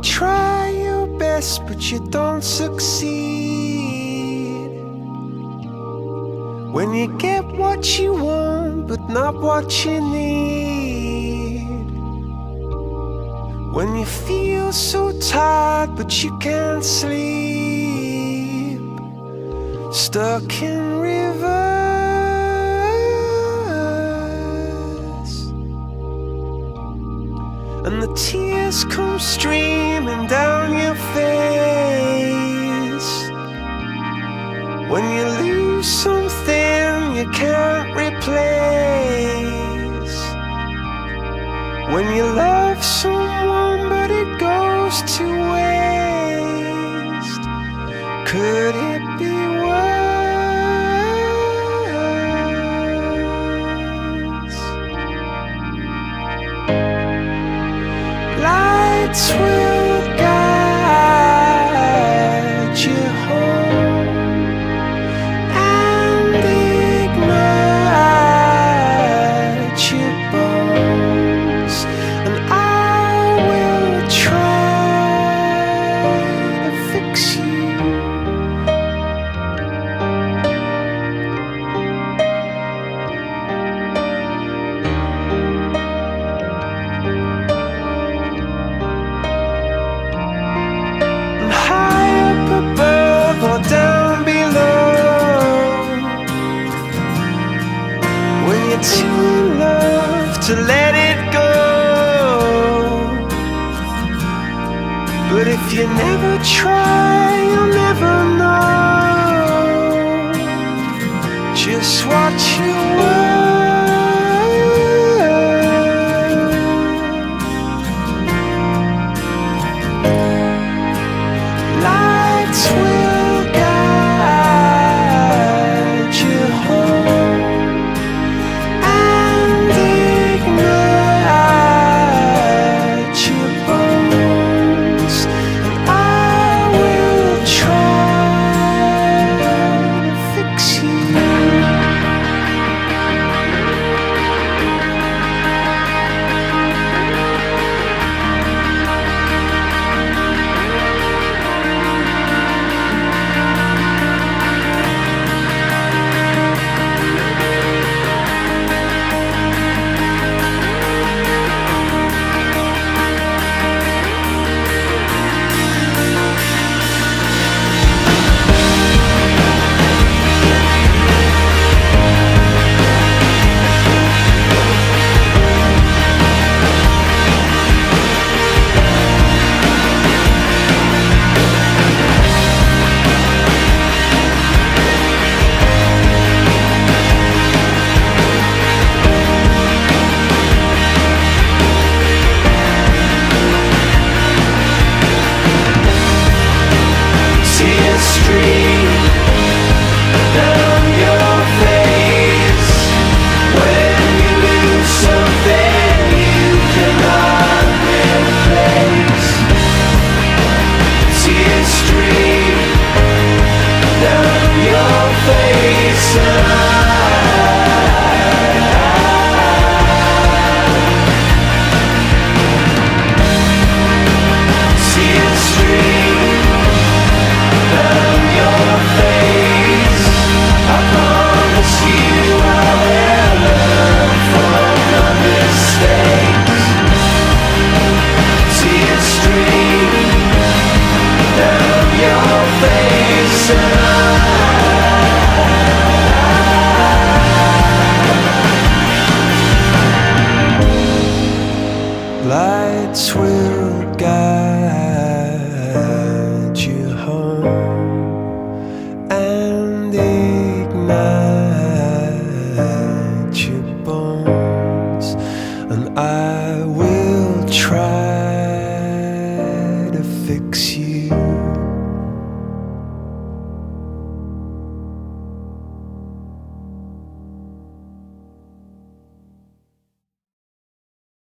try your best but you don't succeed, when you get what you want but not what you need, when you feel so tired but you can't sleep, stuck in reverse, and the tears come streaming down your face, when you lose something you can't replace, when you love someone but it goes to waste. Could it be worse? Lights will guide you home and ignite your bones, and I will try to fix you. And high up above or down below, when you're too in love to let it go. But if you never try, you'll never know just what you were. Lights will guide you home and ignite your bones, and I will try to fix you. Tears stream down your face when you lose something you cannot replace. Tears stream down your face, tears stream down your face. I promise you I will learn from my mistakes. Tears stream down your face, lights will guide